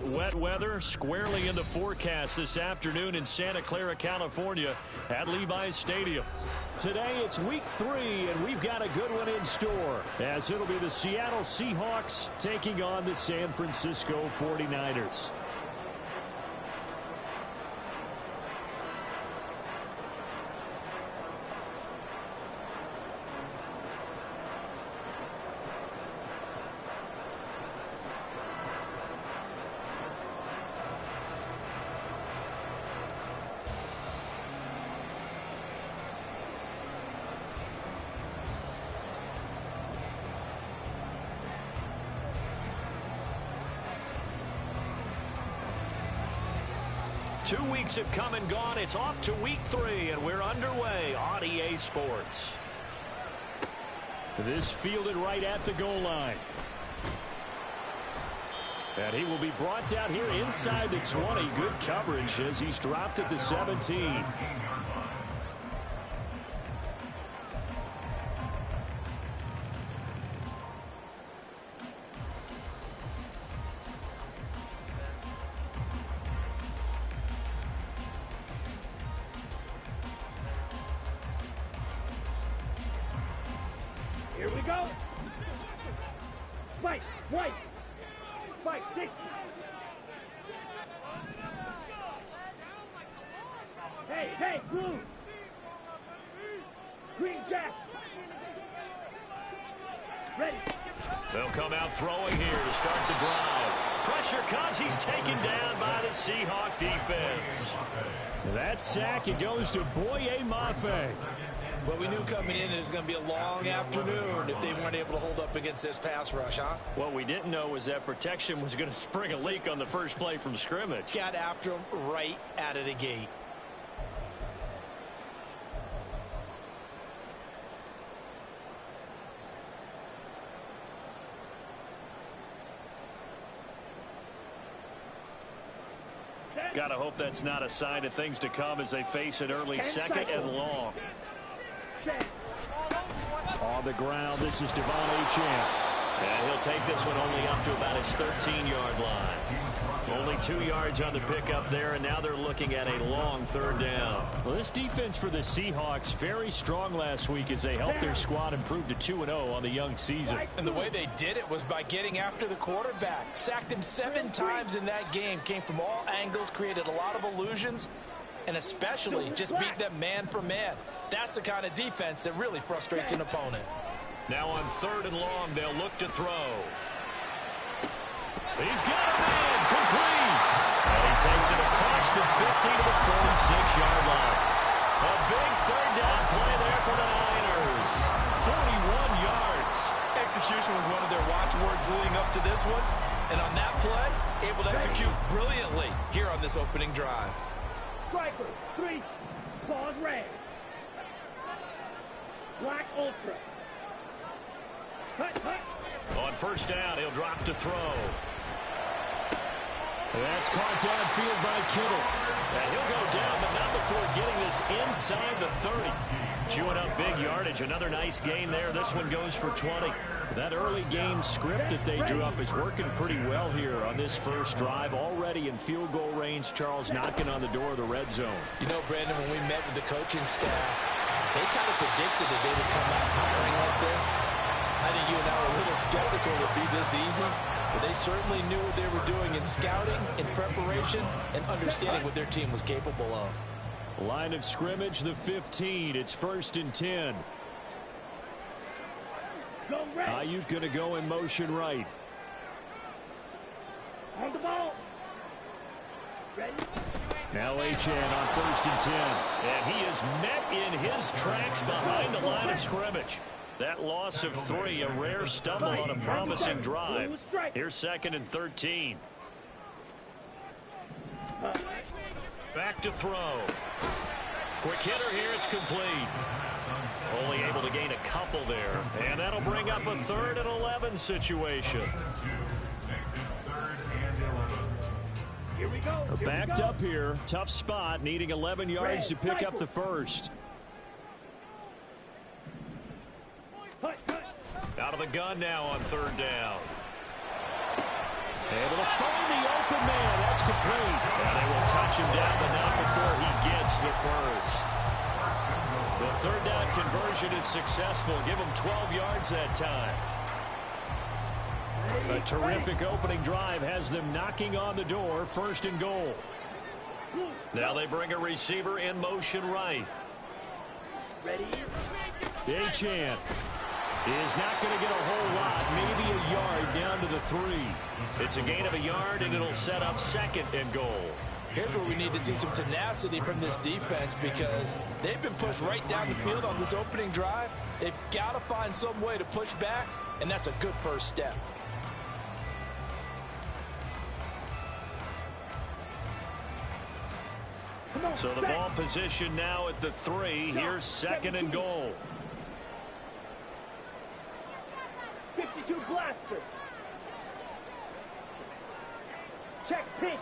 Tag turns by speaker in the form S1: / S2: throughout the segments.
S1: Wet weather squarely in the forecast this afternoon in Santa Clara, California at Levi's Stadium. Today it's week 3, and we've got a good one in store, as it'll be the Seattle Seahawks taking on the San Francisco 49ers. Two weeks have come and gone. It's off to week 3, and we're underway on EA Sports. This fielded right at the goal line. And he will be brought down here inside the 20. Good coverage as he's dropped at the 17.
S2: Here we go. Spike, white. Spike, 6. Hey, blue. Green jack. Ready.
S1: They'll come out throwing here to start the drive. Pressure comes. He's taken down by the Seahawk defense. That sack, it goes to Boye Mafe.
S3: Well, we knew coming in it was going to be a long afternoon if they weren't able to hold up against this pass rush, huh?
S1: What we didn't know was that protection was going to spring a leak on the first play from scrimmage.
S3: Got after him right out of the gate.
S1: Got to hope that's not a sign of things to come as they face an early second and long. On the ground, this is Devon Achane. And he'll take this one only up to about his 13-yard line. Only 2 yards on the pickup there, and now they're looking at a long third down. Well, this defense for the Seahawks very strong last week as they helped their squad improve to 2-0 on the young season.
S3: And the way they did it was by getting after the quarterback. Sacked him 7 times in that game. Came from all angles, created a lot of illusions, and especially just beat them man for man. That's the kind of defense that really frustrates an opponent.
S1: Now on third and long, they'll look to throw. He's got it in, complete. And he takes it across the 50 to the 46-yard line. A big third down play there for the Niners. 41 yards.
S3: Execution was one of their watchwords leading up to this one. And on that play, able to execute brilliantly here on this opening drive.
S2: Striker, 3. Claws red. Black ultra. Cut.
S1: On first down, he'll drop to throw. That's caught downfield by Kittle. And he'll go down, but not before getting this inside the 30. Chewing up big yardage. Another nice gain there. This one goes for 20. That early game script that they drew up is working pretty well here on this first drive. Already in field goal range, Charles knocking on the door of the red zone.
S3: You know, Brandon, when we met with the coaching staff, they kind of predicted that they would come out firing like this. I think you and I were a little skeptical it would be this easy, but they certainly knew what they were doing in scouting, in preparation, and understanding what their team was capable of.
S1: Line of scrimmage, the 15. It's 1st and 10. Ayuk going to go in motion right.
S2: On the ball. Ready?
S1: Now Achane on 1st and 10. And he is met in his tracks behind the line of scrimmage. That loss of 3, a rare stumble on a promising drive. Here's 2nd and 13. Back to throw. Quick hitter here, it's complete. Only able to gain a couple there. And that'll bring up a 3rd and 11 situation.
S2: Here we go.
S1: Backed up here. Tough spot, needing 11 yards to pick up the first. Out of the gun now on 3rd down. Able to find the open man. That's complete. And they will touch him down, but not before he gets the first. The third down conversion is successful. Give him 12 yards that time. A terrific opening drive has them knocking on the door. First and goal. Now they bring a receiver in motion right.
S2: Ready?
S1: Achane is not going to get a whole lot, maybe a yard down to the 3. It's a gain of a yard, and it'll set up second and goal.
S3: Here's where we need to see some tenacity from this defense because they've been pushed right down the field on this opening drive. They've got to find some way to push back, and that's a good first step.
S1: So the ball position now at the 3. Here's second and goal.
S2: 52 blaster. Check pink.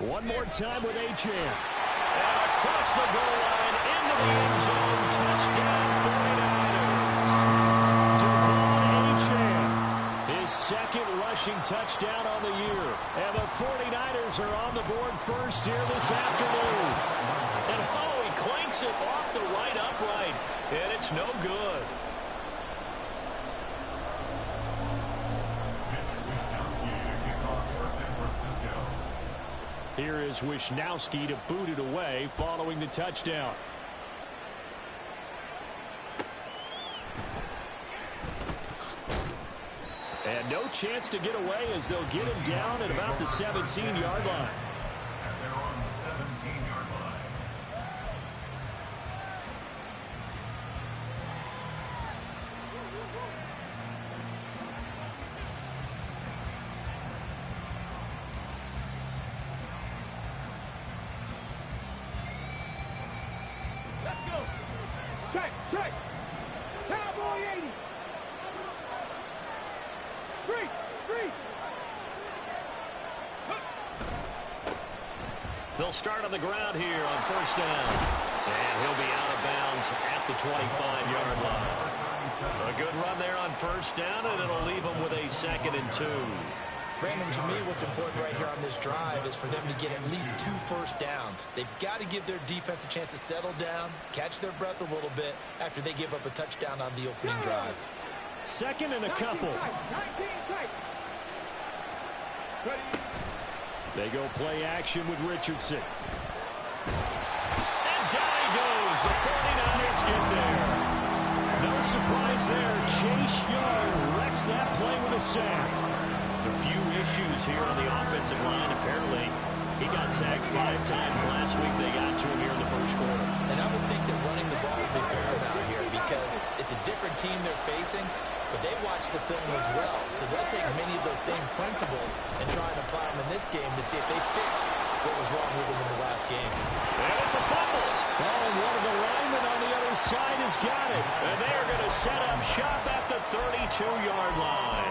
S1: One more time with Achane. And across the goal line into the end zone. Touchdown 49ers. Devon Achane. His second rushing touchdown on the year. And the 49ers are on the board first here this afternoon. And oh, he clanks it off the right upright. And it's no good. Here is Wishnowsky to boot it away following the touchdown. And no chance to get away as they'll get him down at about the 17-yard line.
S2: Check. Cowboy 80. Three.
S1: They'll start on the ground here on first down. And he'll be out of bounds at the 25-yard line. A good run there on first down, and it'll leave them with a 2nd and 2.
S3: Brandon, to me, what's important right here on this drive is for them to get at least 2 first downs. They've got to give their defense a chance to settle down, catch their breath a little bit after they give up a touchdown on the opening drive.
S1: 2nd and a couple.
S2: 19 tight.
S1: They go play action with Richardson. And down he goes. The 49ers get there. No surprise there. Chase Young wrecks that play with a sack. A few issues here on the offensive line. Apparently, he got sacked 5 times last week. They got to him here in the first quarter.
S3: And I would think that running the ball would be paramount here because it's a different team they're facing, but they watch the film as well. So they'll take many of those same principles and try and apply them in this game to see if they fixed what was wrong with them in the last game.
S1: And it's a fumble. Oh, and one of the linemen on the other side has got it. And they're going to set up shop at the 32-yard line.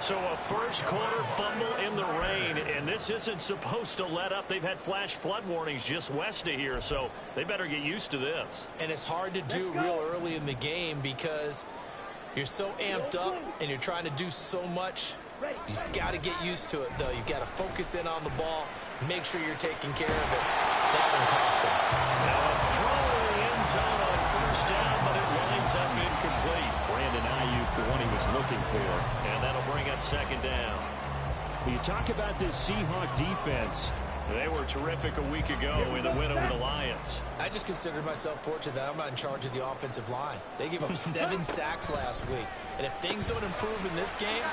S1: So a first quarter fumble in the rain, and this isn't supposed to let up. They've had flash flood warnings just west of here, so they better get used to this.
S3: And it's hard to do real early in the game because you're so amped up and you're trying to do so much. You've got to get used to it, though. You've got to focus in on the ball, make sure you're taking care of it. That one cost them.
S1: Now a throw in the end zone on first down, but it winds up incomplete. Brandon Ayuk, the one he was looking for, and that'll bring up 2nd down. You talk about this Seahawk defense. They were terrific a week ago in the win over the Lions.
S3: I just consider myself fortunate that I'm not in charge of the offensive line. They gave up 7 sacks last week. And if things don't improve in this game,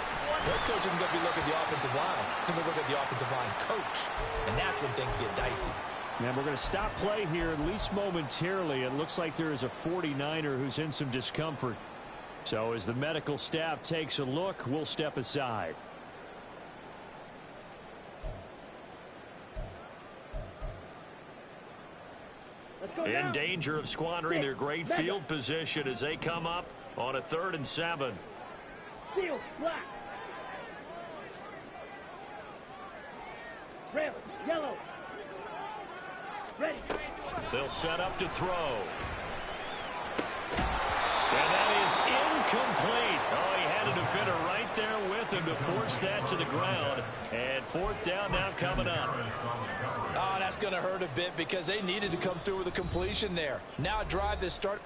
S3: their coach isn't going to be looking at the offensive line. He's going to look at the offensive line coach. And that's when things get dicey.
S1: And we're going to stop play here, at least momentarily. It looks like there is a 49er who's in some discomfort. So as the medical staff takes a look, we'll step aside. In danger of squandering their great field position as they come up on a 3rd and 7.
S2: Steel, black. Red, yellow. Ready.
S1: They'll set up to throw. And that is Incomplete. Oh, he had a defender right there with him to force that to the ground. And fourth down now coming up.
S3: Oh, that's going to hurt a bit because they needed to come through with a completion there. Now drive this start.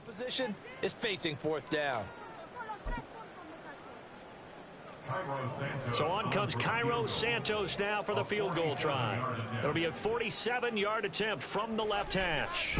S3: Position is facing fourth down.
S1: So on comes Cairo Santos now for the field goal try. It'll be a 47-yard attempt from the left hash.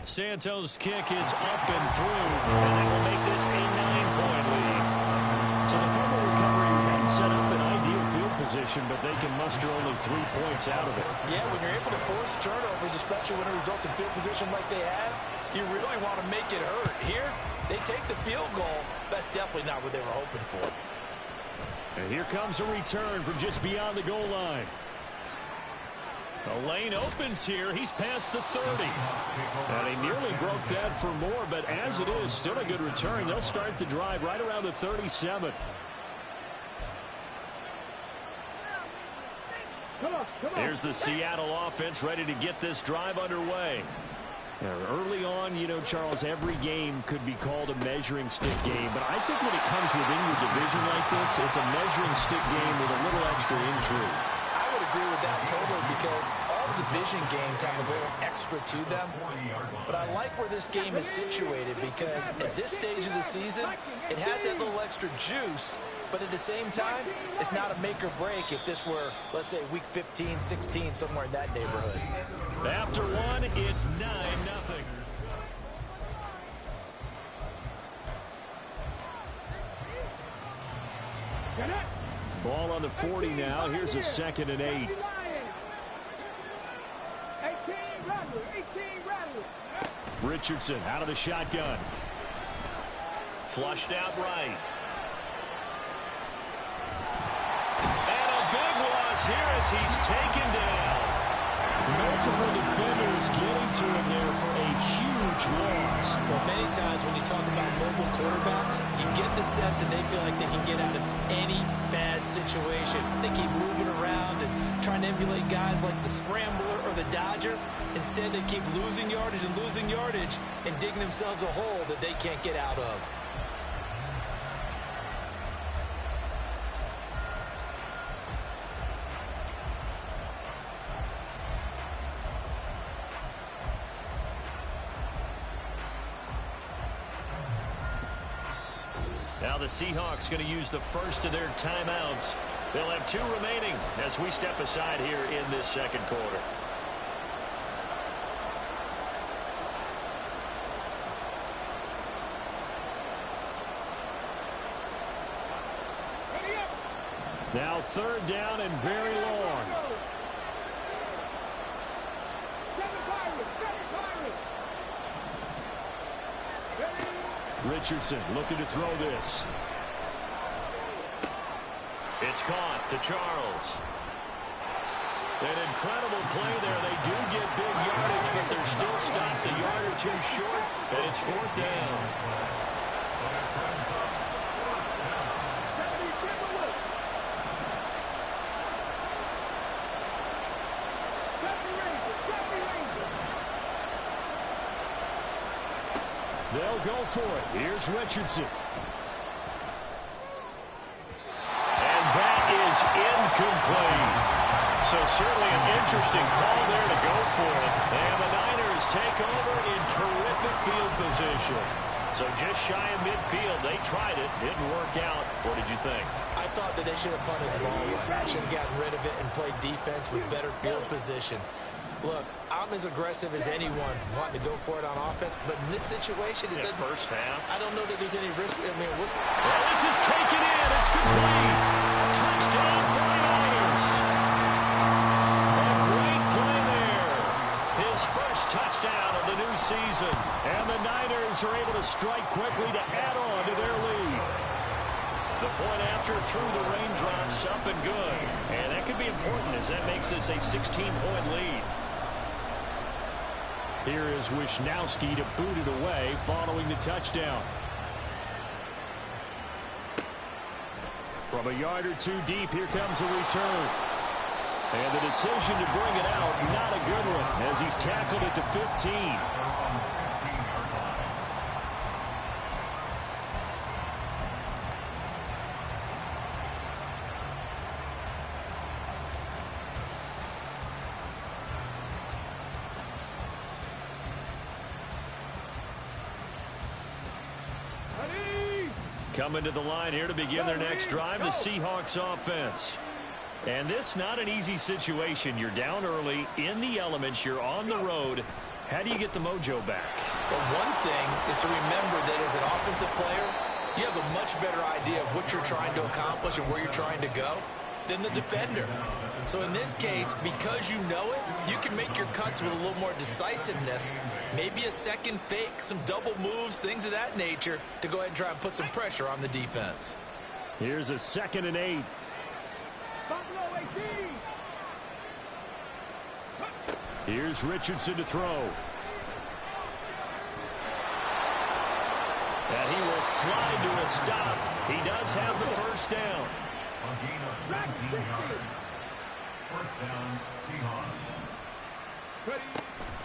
S1: Santos' kick is up and through, and that will make this a 9-point lead. So the fumble recovery hadn't set up an ideal field position, but they can muster only 3 points out of it.
S3: Yeah, when you're able to force turnovers, especially when it results in field position like they have, you really want to make it hurt. Here, they take the field goal. That's definitely not what they were hoping for.
S1: And here comes a return from just beyond the goal line. The lane opens here. He's past the 30. And he nearly broke that for more, but as it is, still a good return. They'll start the drive right around the 37. Here's the Seattle offense ready to get this drive underway. Early on, you know, Charles, every game could be called a measuring stick game. But I think when it comes within your division like this, it's a measuring stick game with a little extra intrigue.
S3: I would agree with that totally because all division games have a little extra to them. But I like where this game is situated because at this stage of the season, it has that little extra juice. But at the same time, it's not a make or break if this were, let's say, week 15, 16, somewhere in that neighborhood.
S1: After one, it's 9-0. Ball on the 40 now. Here's a 2nd and 8. Richardson out of the shotgun. Flushed out right. And a big loss here as he's taken down. Multiple defenders getting to him there for a huge loss.
S3: Well, many times when you talk about mobile quarterbacks, you get the sense that they feel like they can get out of any bad situation. They keep moving around and trying to emulate guys like the Scrambler or the Dodger. Instead, they keep losing yardage and digging themselves a hole that they can't get out of.
S1: Now the Seahawks going to use the first of their timeouts. They'll have 2 remaining as we step aside here in this second quarter. Now 3rd down and very long. Richardson looking to throw this. It's caught to Charles. An incredible play there. They do get big yardage, but they're still stopped a yard or 2 short, and it's 4th down. They'll go for it. Here's Richardson. And that is incomplete. So certainly an interesting call there to go for it. And the Niners take over in terrific field position. So just shy of midfield. They tried it. Didn't work out. What did you think?
S3: I thought that they should have punted the ball away. Should have gotten rid of it and played defense with better field position. Look, I'm as aggressive as anyone wanting to go for it on offense, but in this situation, it doesn't.
S1: First half.
S3: I don't know that there's any risk. I mean,
S1: this is taken in. It's complete. Touchdown 49ers. A great play there. His first touchdown of the new season. And the Niners are able to strike quickly to add on to their lead. The point after through the raindrops, up and good. And that could be important as that makes this a 16-point lead. Here is Wisnowski to boot it away following the touchdown. From a yard or two deep, here comes a return. And the decision to bring it out, not a good one, as he's tackled at the 15. Coming to the line here to begin their next drive, the Seahawks offense. And this not an easy situation. You're down early, in the elements, you're on the road. How do you get the mojo back?
S3: Well, one thing is to remember that as an offensive player, you have a much better idea of what you're trying to accomplish and where you're trying to go than the defender. So in this case, because you know it, you can make your cuts with a little more decisiveness, maybe a second fake, some double moves, things of that nature, to go ahead and try and put some pressure on the defense.
S1: Here's a 2nd and 8. Here's Richardson to throw. And he will slide to a stop. He does have the first down.
S4: First down, Seahawks.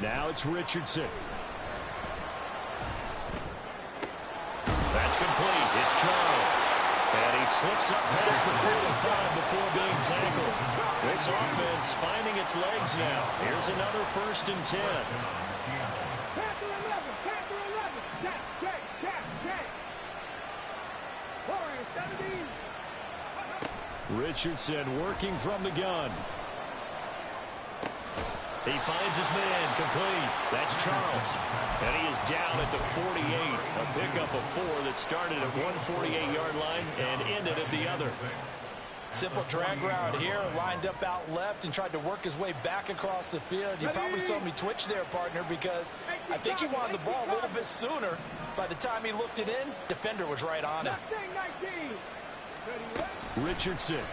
S1: Now it's Richardson. That's complete. It's Charles. And he slips up past the 45 before being tackled. This offense finding its legs now. Here's another 1st and 10. Richardson working from the gun. He finds his man complete. That's Charles. And he is down at the 48. A pickup of 4 that started at 148-yard line and ended at the other.
S3: Simple drag route here, lined up out left and tried to work his way back across the field. You probably saw me twitch there, partner, because I think he wanted the ball a little bit sooner. By the time he looked it in, defender was right on him.
S1: Richardson.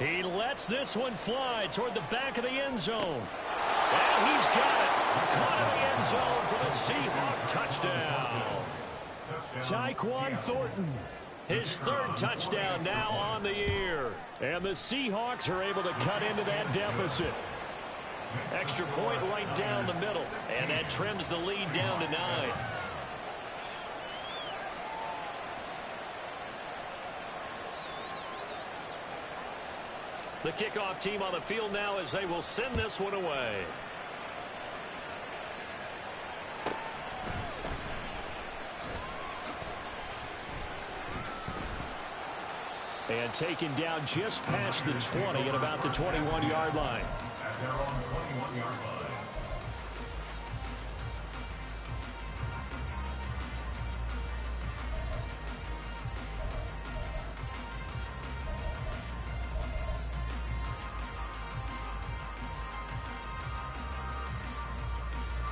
S1: He lets this one fly toward the back of the end zone. And he's got it. Caught in the end zone for the Seahawk touchdown. Tyquan Thornton. His 3rd touchdown now on the year. And the Seahawks are able to cut into that deficit. Extra point right down the middle. And that trims the lead down to 9. The kickoff team on the field now as they will send this one away. And taken down just past the 20 at about the 21-yard line.
S4: At their own 21-yard line.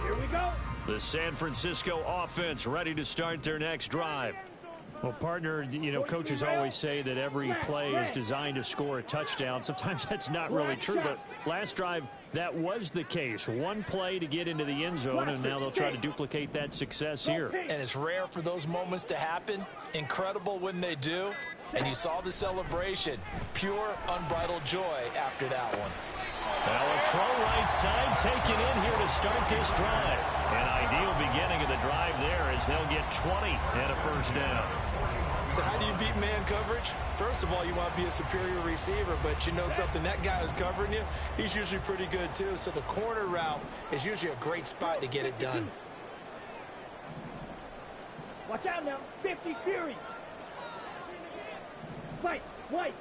S2: Here we go.
S1: The San Francisco offense ready to start their next drive. Well, partner, you know, coaches always say that every play is designed to score a touchdown. Sometimes that's not really true, but last drive, that was the case. One play to get into the end zone, and now they'll try to duplicate that success here.
S3: And it's rare for those moments to happen. Incredible when they do. And you saw the celebration. Pure, unbridled joy after that one.
S1: Well, a throw right side taken in here to start this drive. An ideal beginning of the drive there as they'll get 20 and a first down.
S3: So how do you beat man coverage? First of all, you want to be a superior receiver, but you know something, that guy who's covering you, he's usually pretty good too. So the corner route is usually a great spot to get it done.
S2: Watch out now. 50 Fury. Fight. White.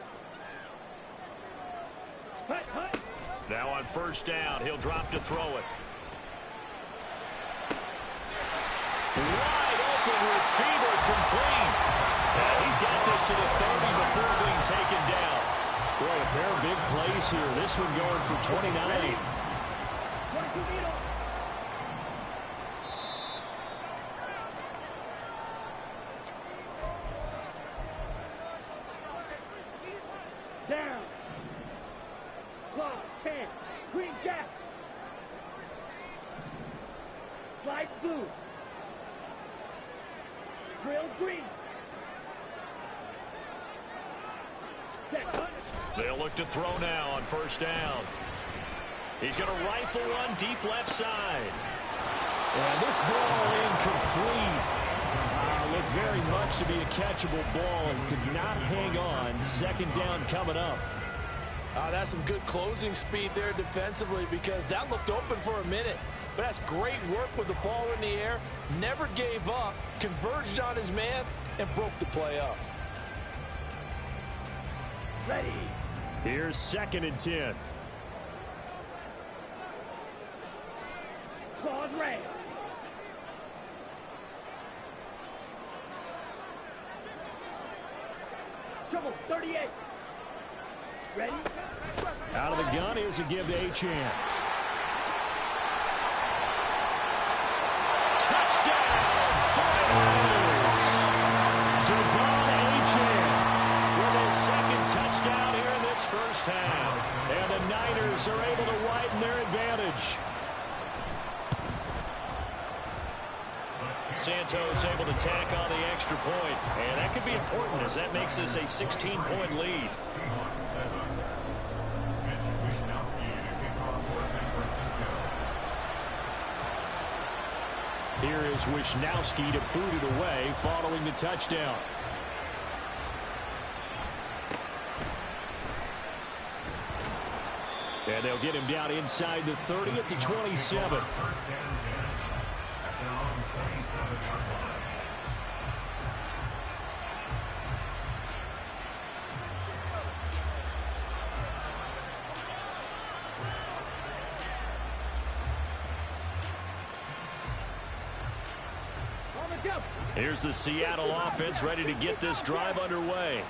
S2: Hut.
S1: Now on first down, he'll drop to throw it. Wide open receiver, complete. And he's got this to the 30 before being taken down. Boy, a pair of big plays here. This one going for 29.
S2: Down. Clock 10. Green gap. Light blue. Grill green.
S1: They'll look to throw now on first down. He's going to rifle one deep left side. And this ball incomplete. Looked very much to be a catchable ball and could not hang on. Second down coming up.
S3: That's some good closing speed there defensively because that looked open for a minute. But that's great work with the ball in the air. Never gave up, converged on his man, and broke the play up.
S2: Ready.
S1: Here's 2nd and 10.
S2: Claude Ray. Trouble 38. Ready?
S1: Out of the gun, here's a give to Achane. Touchdown, 49ers. Devon Achane with his 2nd touchdown here in this first half. And the Niners are able to widen their advantage. Santos able to tack on the extra point. And that could be important as that makes this a 16-point lead. Here is Wisnowski to boot it away following the touchdown. And they'll get him down inside the 30 at the 27. Here's the Seattle offense ready to get this drive underway.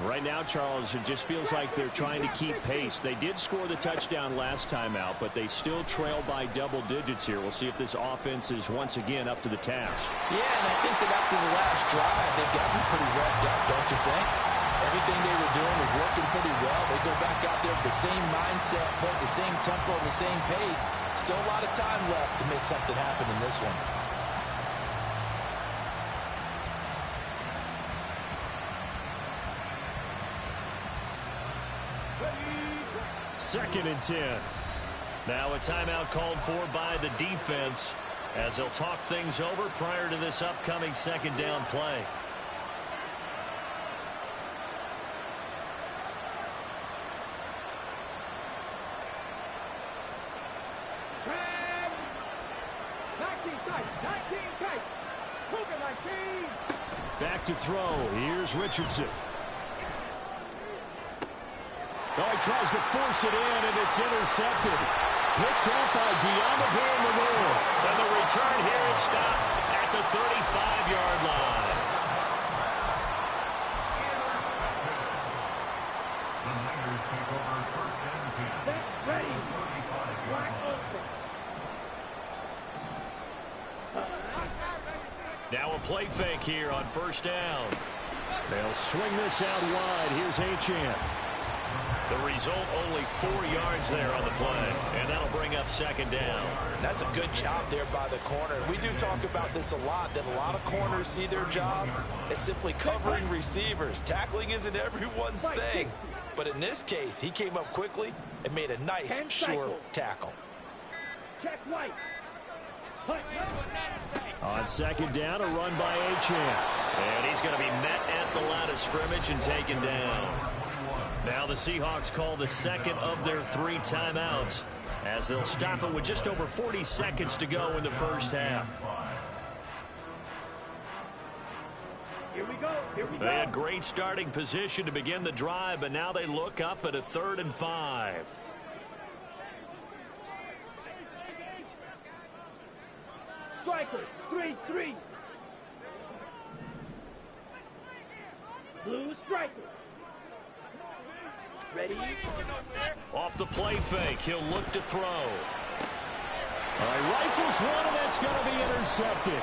S1: Right now, Charles, it just feels like they're trying to keep pace. They did score the touchdown last time out, but they still trail by double digits here. We'll see if this offense is once again up to the task.
S3: Yeah, and I think that after the last drive, they've gotten pretty revved up, don't you think? Everything they were doing was working pretty well. They go back out there with the same mindset, but the same tempo, the same pace. Still a lot of time left to make something happen in this one.
S1: 2nd and 10. Now a timeout called for by the defense as they'll talk things over prior to this upcoming 2nd down play. Back to throw. Here's Richardson. Oh, he tries to force it in, and it's intercepted. Picked up by Deommodore Lenoir. And the return here is stopped at the 35-yard line.
S4: The Niners take over 1st and 10.
S2: That's ready. Wide open.
S1: Now a play fake here on 1st down. They'll swing this out wide. Here's Achane. The result, only 4 yards there on the play. And that'll bring up 2nd down.
S3: That's a good job there by the corner. We do talk about this a lot, that a lot of corners see their job as simply covering receivers. Tackling isn't everyone's thing. But in this case, he came up quickly and made a nice, sure tackle.
S2: Check right.
S1: On 2nd down, a run by Achane. And he's going to be met at the line of scrimmage and taken down. Now the Seahawks call the 2nd of their 3 timeouts as they'll stop it with just over 40 seconds to go in the first half.
S2: Here we go. Here we go.
S1: They had great starting position to begin the drive, but now they look up at a 3rd and 5.
S2: Chase 3. Blue striker. Ready?
S1: Off the play fake, he'll look to throw. All right, rifles one, and that's going to be intercepted.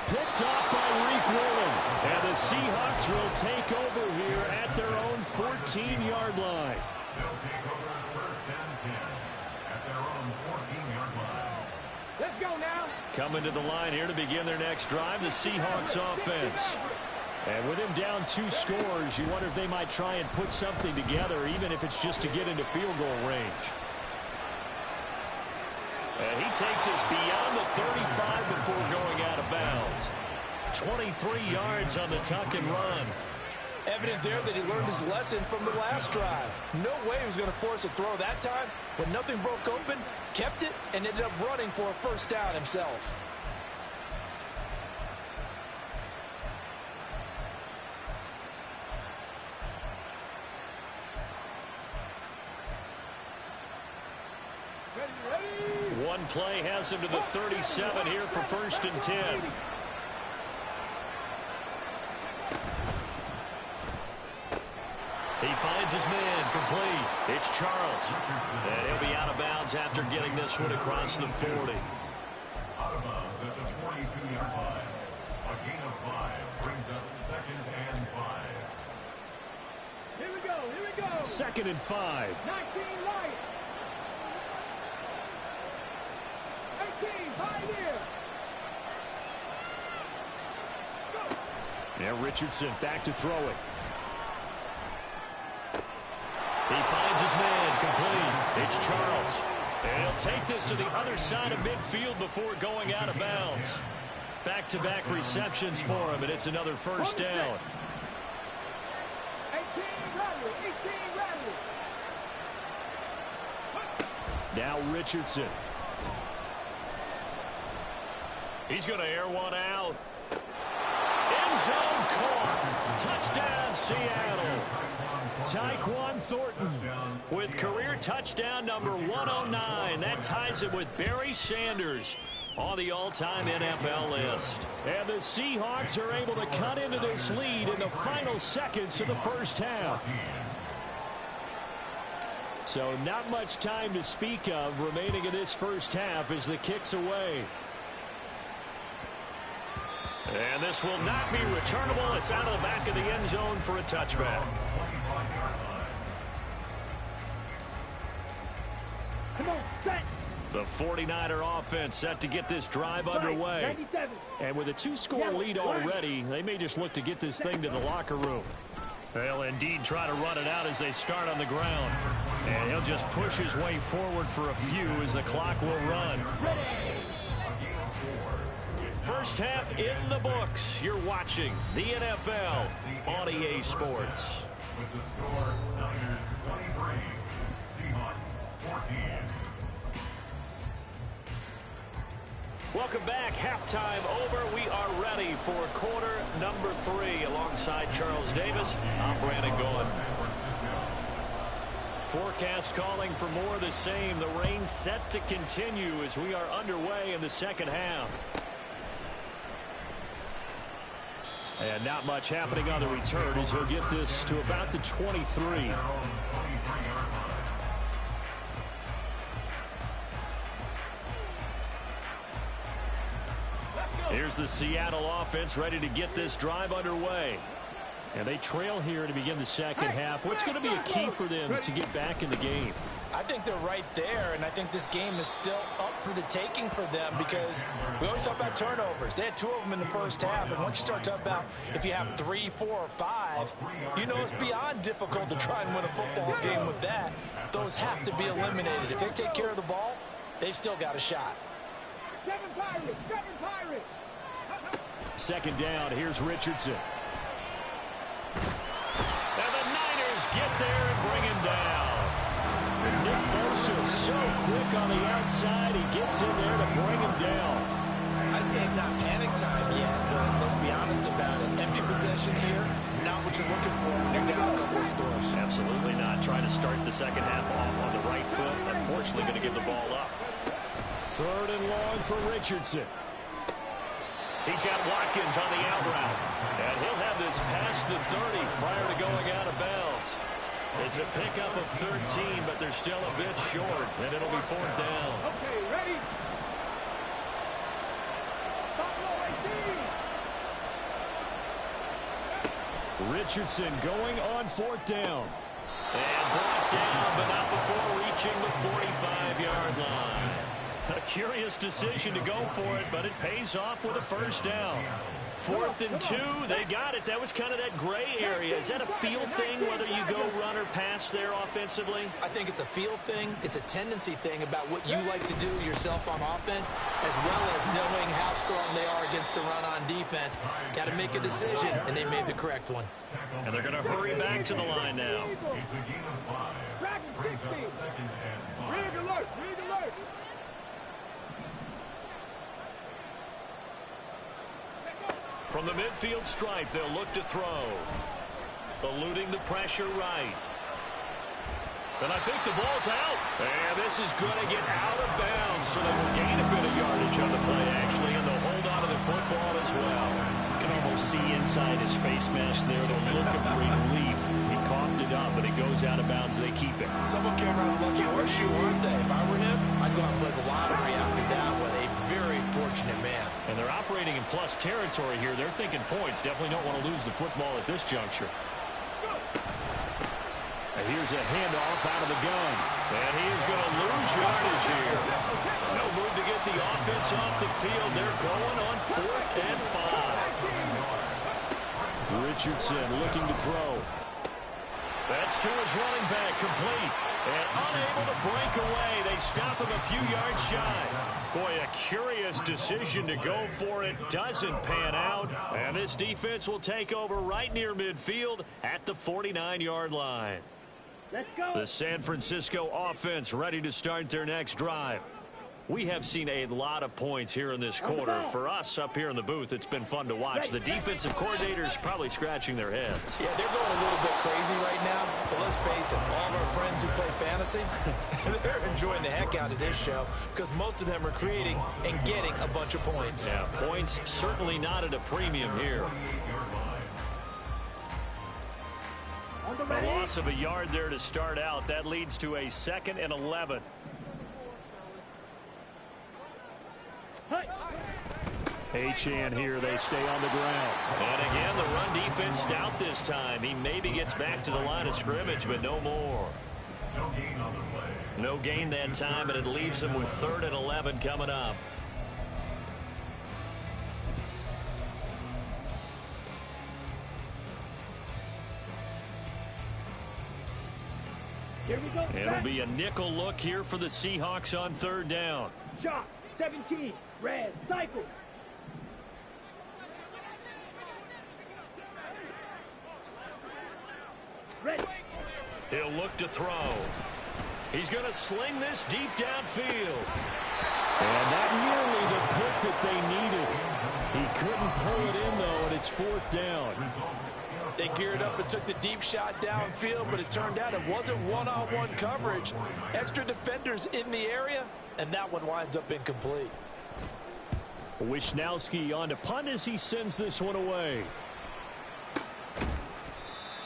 S1: Picked off by Reek Willen. And the Seahawks will take over here at their own 14-yard line.
S4: They'll take over first and 10 at their own 14-yard line.
S2: Let's go now.
S1: Coming to the line here to begin their next drive, the Seahawks offense. And with him down 2 scores, you wonder if they might try and put something together, even if it's just to get into field goal range. And he takes us beyond the 35 before going out of bounds. 23 yards on the tuck and run.
S3: Evident there that he learned his lesson from the last drive. No way he was going to force a throw that time. When nothing broke open, kept it, and ended up running for a first down himself.
S1: One play has him to the 37 here for first and 10. He finds his man complete. It's Charles. And he'll be out of bounds after getting this one across the 40.
S4: Out of bounds at the 22-yard line. A gain of 5 brings up second and 5.
S2: Here we go. Here we go.
S1: Second and 5.
S2: 19 Lions. 18 Pioneer.
S1: Now Richardson back to throw it. He finds his man complete. It's Charles. And he'll take this to the other side of midfield before going out of bounds. Back-to-back receptions for him, and it's another first down.
S2: 18 Radley. 18 Radley.
S1: Now Richardson. He's going to air one out. End zone caught. Touchdown, Seattle. Tyquan Thornton with career touchdown number 109. That ties it with Barry Sanders on the all-time NFL list. And the Seahawks are able to cut into this lead in the final seconds of the first half. So not much time to speak of remaining in this first half as the kick's away. And this will not be returnable. It's out of the back of the end zone for a touchback.
S2: Come on, set.
S1: The 49er offense set to get this drive underway.
S2: 97.
S1: And with a 2-score lead already, they may just look to get this thing to the locker room. They'll indeed try to run it out as they start on the ground. And he'll just push his way forward for a few as the clock will run. First half in the books. You're watching the NFL on EA Sports.
S4: With the score, Niners 23, Seahawks 14.
S1: Welcome back. Halftime over. We are ready for quarter number 3. Alongside Charles Davis, I'm Brandon Goen. Forecast calling for more of the same. The rain set to continue as we are underway in the second half. And not much happening on the return as he'll get this to about the 23. Here's the Seattle offense ready to get this drive underway. And they trail here to begin the second half. What's going to be a key for them to get back in the game?
S3: I think they're right there, and I think this game is still up for the taking for them because we always talk about turnovers. They had 2 of them in the first half, and once you start talking about if you have 3, 4, or 5, you know it's beyond difficult to try and win a football game with that. Those have to be eliminated. If they take care of the ball, they've still got a shot.
S2: 7 Pirates. 7 Pirates.
S1: Second down, here's Richardson. And the Niners get there and bring him down. Nick Bosa so quick on the outside, he gets in there to bring him down.
S3: I'd say it's not panic time yet, but let's be honest about it. Empty possession here, not what you're looking for when you're down a couple of scores.
S1: Absolutely not. Trying to start the second half off on the right foot. Unfortunately, going to give the ball up. Third and long for Richardson. He's got Watkins on the out route. And he'll have this past the 30 prior to going out of bounds. It's a pickup of 13, but they're still a bit short, and it'll be 4th down.
S2: Okay, ready? Stop low, 18.
S1: Richardson going on 4th down. And brought down, but not before reaching the 45-yard line. A curious decision to go for it, but it pays off with a 1st down. 4th and 2, they got it. That was kind of that gray area. Is that a feel thing, whether you go run or pass there offensively?
S3: I think it's a feel thing. It's a tendency thing about what you like to do yourself on offense, as well as knowing how strong they are against the run on defense. Got to make a decision, and they made the correct one.
S1: And they're going to hurry back to the line now.
S4: It's a gain of 5. Brings up 2nd and 5.
S2: Rig alert, rig alert.
S1: From the midfield stripe, they'll look to throw. Eluding the pressure right. And I think the ball's out. And this is going to get out of bounds, so they will gain a bit of yardage on the play, actually, and they'll hold on to the football as well. You can almost see inside his face mask there the look of relief. He coughed it up, but it goes out of bounds. They keep it.
S3: Someone came around a lucky horseshoe, aren't they? If I were him, I'd go out and play the lottery after that one. A very fortunate man.
S1: And they're operating in plus territory here. They're thinking points. Definitely don't want to lose the football at this juncture. And here's a handoff out of the gun. And he is going to lose yardage here. No move to get the offense off the field. They're going on 4th and 5. Richardson looking to throw. That's to his running back, complete. And unable to break away. They stop him a few yards shy. Boy, a curious decision to go for it. Doesn't pan out. And this defense will take over right near midfield at the 49-yard line.
S2: Let's go.
S1: The San Francisco offense ready to start their next drive. We have seen a lot of points here in this quarter. For us up here in the booth, it's been fun to watch. The defensive coordinators probably scratching their heads.
S3: Yeah, they're going a little bit crazy right now. But let's face it, all of our friends who play fantasy, they're enjoying the heck out of this show because most of them are creating and getting a bunch of points.
S1: Yeah, points certainly not at a premium here. A loss of a yard there to start out. That leads to a 2nd and 11. Achane here, they stay on the ground. And again, the run defense stout this time. He maybe gets back to the line of scrimmage, but no more.
S4: No gain on the play.
S1: No gain that time, and it leaves him with 3rd and 11 coming up.
S2: Here we go.
S1: It'll be a nickel look here for the Seahawks on 3rd down.
S2: Shot, 17, red, cycle. Ready.
S1: He'll look to throw. He's going to sling this deep downfield. And that nearly the pick that they needed. He couldn't pull it in, though, and it's 4th down.
S3: They geared up and took the deep shot downfield, but it turned out it wasn't one-on-one coverage. Extra defenders in the area, and that one winds up incomplete.
S1: Wisnowski on to punt as he sends this one away.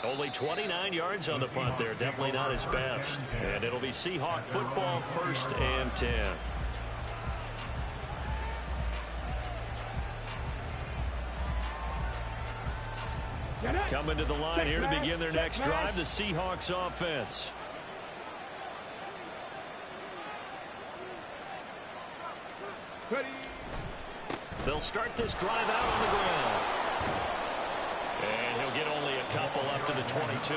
S1: Only 29 yards on the punt there. Definitely not his best. And it'll be Seahawk football, 1st and 10. Coming to the line here to begin their next drive, the Seahawks offense. They'll start this drive out on the ground. And he'll get only a couple up to the 22.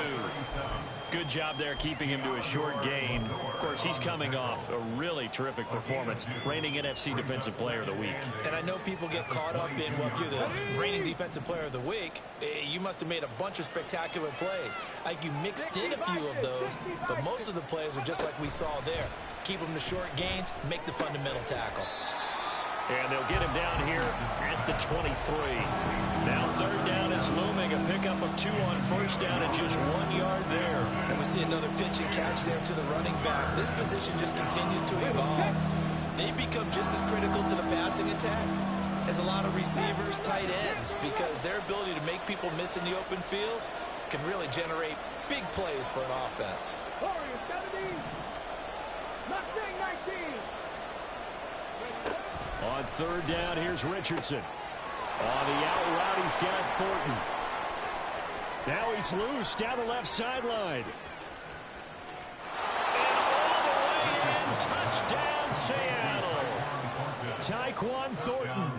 S1: Good job there keeping him to a short gain. Of course, he's coming off a really terrific performance, reigning NFC Defensive Player of the Week.
S3: And I know people get caught up in, well, if you're the reigning Defensive Player of the Week, you must have made a bunch of spectacular plays. Like you mixed in a few of those, but most of the plays are just like we saw there. Keep them to short gains, make the fundamental tackle.
S1: And they'll get him down here at the 23. Now 3rd down is looming. A pickup of 2 on 1st down and just 1 yard there.
S3: And we see another pitch and catch there to the running back. This position just continues to evolve. They become just as critical to the passing attack is a lot of receivers, tight ends, because their ability to make people miss in the open field can really generate big plays for an offense.
S2: Warriors 17. Mustang 19.
S1: On third down, here's Richardson. On the out route, he's got Thornton. Now he's loose down the left sideline. And all the way in, touchdown Seattle. Tyquan Thornton,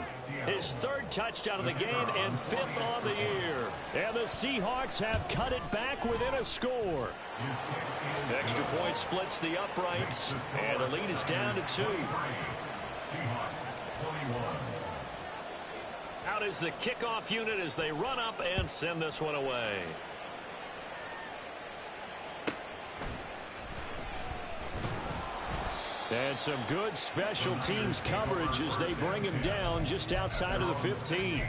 S1: his third touchdown of the game and fifth on the year. And the Seahawks have cut it back within a score. Extra point splits the uprights, and the lead is down to 2. Out is the kickoff unit as they run up and send this one away. And some good special teams coverage as they bring him down just outside of the 15.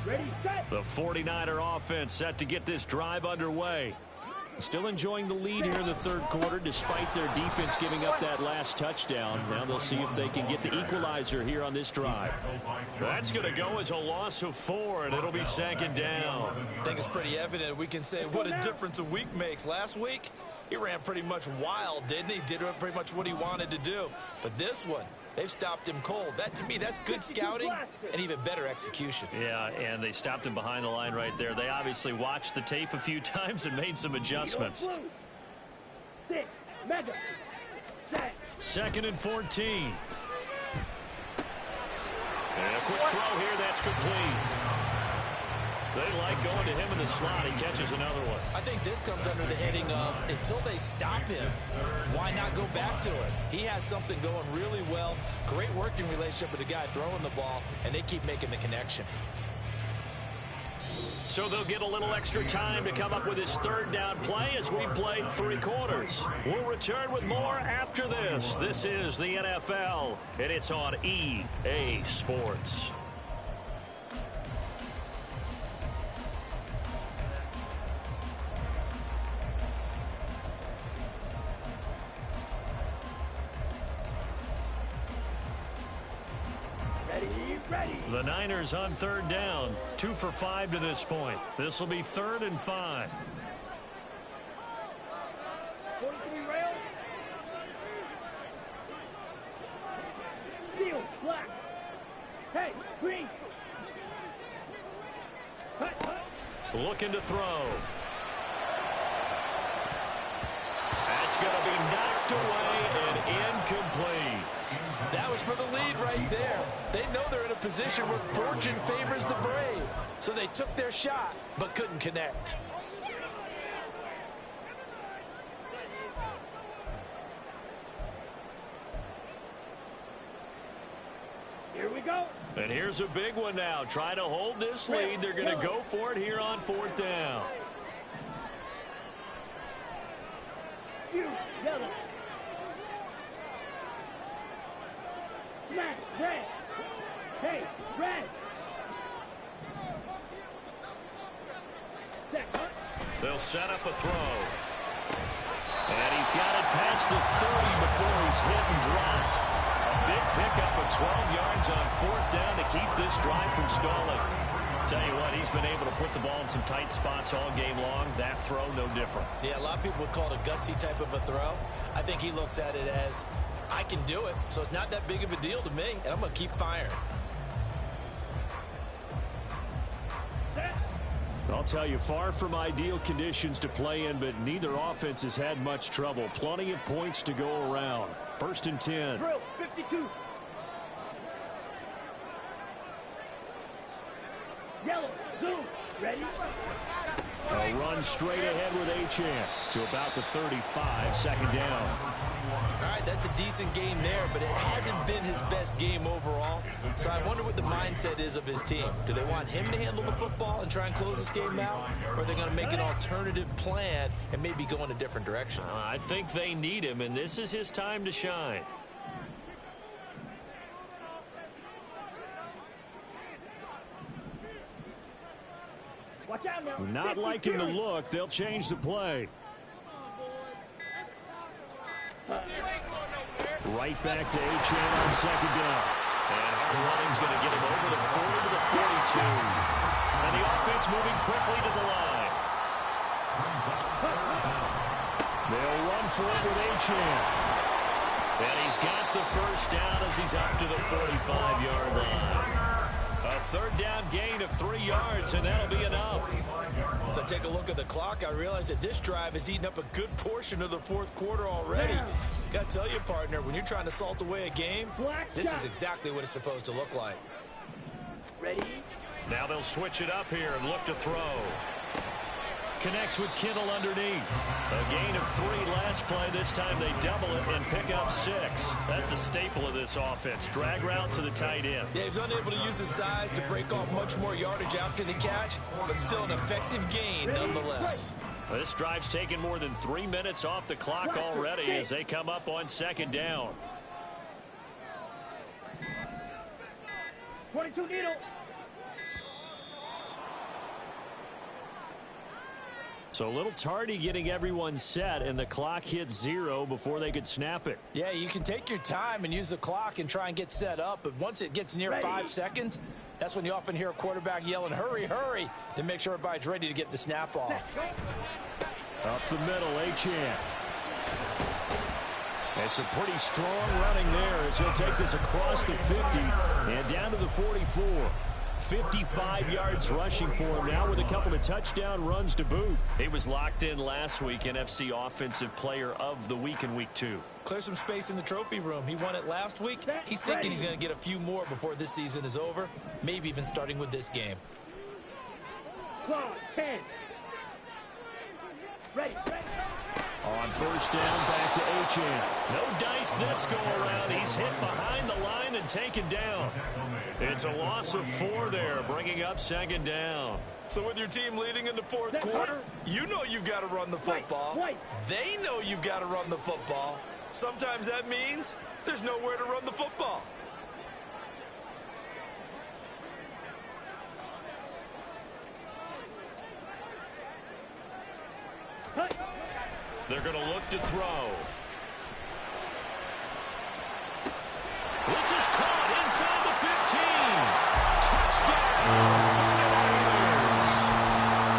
S2: Ready, set.
S1: The 49er offense set to get this drive underway. Still enjoying the lead here in the third quarter despite their defense giving up that last touchdown. Now they'll see if they can get the equalizer here on this drive. That's going to go as a loss of 4, and it'll be second down.
S3: I think it's pretty evident. We can say what a difference a week makes. Last week, he ran pretty much wild, didn't he? Did pretty much what he wanted to do. But this one, they've stopped him cold. That, to me, that's good scouting and even better execution.
S1: Yeah, and they stopped him behind the line right there. They obviously watched the tape a few times and made some adjustments.
S2: 6, mega, set.
S1: Second and 14. And a quick throw here, that's complete. They like going to him in the slot. He catches another one.
S3: I think this comes under the heading of until they stop him, why not go back to it? He has something going really well. Great working relationship with the guy throwing the ball, and they keep making the connection.
S1: So they'll get a little extra time to come up with his third down play as we've played 3 quarters. We'll return with more after this. This is the NFL, and it's on EA Sports. The Niners on third down, 2 for 5 to this point. This will be 3rd and 5.
S2: 43 rails. Steel, black. Hey, green. Hut, hut.
S1: Looking to throw. That's going to be knocked away and incomplete.
S3: That was for the lead right there. They know they're in a position where fortune favors the brave. So they took their shot, but couldn't connect.
S2: Here we go.
S1: And here's a big one now. Trying to hold this lead. They're going to go for it here on 4th down.
S2: You, yellow. Smash, red. Hey, red. Set, hut.
S1: They'll set up a throw. And he's got it past the 30 before he's hit and dropped. A big pickup of 12 yards on 4th down to keep this drive from stalling. Tell you what, he's been able to put the ball in some tight spots all game long. That throw, no different.
S3: Yeah, a lot of people would call it a gutsy type of a throw. I think he looks at it as, I can do it, so it's not that big of a deal to me, and I'm going to keep firing.
S1: I'll tell you, far from ideal conditions to play in, but neither offense has had much trouble. Plenty of points to go around. 1st and 10.
S2: Drill, 52. Yellow, zoom, ready?
S1: They'll run straight ahead with Achane to about the 35, second down.
S3: All right, that's a decent game there, but it hasn't been his best game overall. So I wonder what the mindset is of his team. Do they want him to handle the football and try and close this game out? Or are they going to make an alternative plan and maybe go in a different direction?
S1: I think they need him, and this is his time to shine.
S2: Watch out now.
S1: Not liking the look. They'll change the play. Right back to Achane on second down. And hard running's going to get him over the 40 to the 42. And the offense moving quickly to the line. They'll run for it with Achane. And he's got the first down as he's up to the 45-yard line. A third down gain of 3 yards, and that'll be enough.
S3: As I take a look at the clock, I realize that this drive has eaten up a good portion of the fourth quarter already. Got to tell you, partner, when you're trying to salt away a game, this is exactly what it's supposed to look like.
S2: Ready?
S1: Now they'll switch it up here and look to throw. Connects with Kittle underneath. A gain of 3 last play. This time they double it and pick up 6. That's a staple of this offense. Drag route to the tight end.
S3: Yeah, he was unable to use his size to break off much more yardage after the catch, but still an effective gain nonetheless.
S1: This drive's taken more than 3 minutes off the clock already as they come up on second down.
S2: 22 needle.
S1: So a little tardy getting everyone set, and the clock hit 0 before they could snap it.
S3: Yeah, you can take your time and use the clock and try and get set up, but once it gets near 5 seconds, that's when you often hear a quarterback yelling, hurry, hurry, to make sure everybody's ready to get the snap off.
S1: Up the middle, Achane. And some pretty strong running there as he'll take this across the 50 and down to the 44. 55 yards rushing for him now with a couple of touchdown runs to boot. He was locked in last week, NFC Offensive Player of the Week in Week 2.
S3: Clear some space in the trophy room. He won it last week. He's thinking he's going to get a few more before this season is over, maybe even starting with this game.
S2: 10. Ready.
S1: On first down, back to Achane. No dice this go around. He's hit behind the line and taken down. It's a loss of 4 there, bringing up second down.
S3: So with your team leading in the fourth quarter, you know you've got to run the football. They know you've got to run the football. Sometimes that means there's nowhere to run the football.
S1: They're going to look to throw. This is caught inside the 15. Touchdown, 49ers.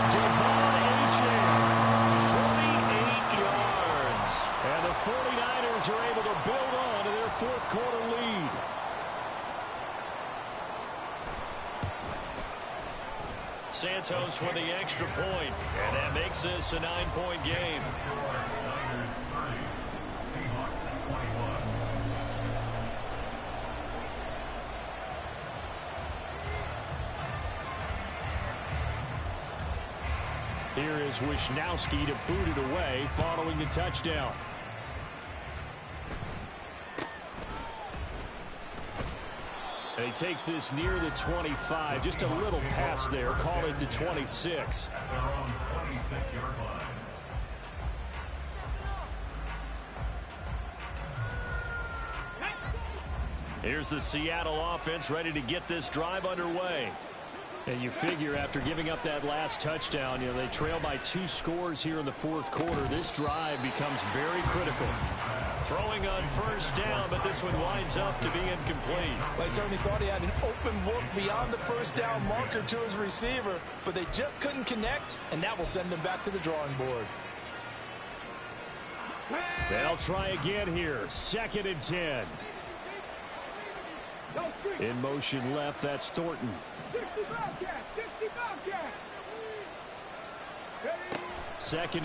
S1: Devon Achane, 48 yards. And the 49ers are able to build on to their fourth quarter lead. Santos with the extra point, and that makes this a 9-point game. Here is Wisnowski to boot it away following the touchdown. And he takes this near the 25. Just a little pass there. Call it the 26.
S4: Their own 26-yard line.
S1: Here's the Seattle offense ready to get this drive underway. And you figure after giving up that last touchdown, they trail by 2 scores here in the fourth quarter. This drive becomes very critical. Throwing on first down, but this one winds up to be incomplete.
S3: Well, he certainly thought he had an open look beyond the first down marker to his receiver, but they just couldn't connect, and that will send them back to the drawing board.
S1: They'll try again here. 2nd and 10. In motion left, that's Thornton.
S2: 60 Bobcat! 60 Bobcat!
S1: 2nd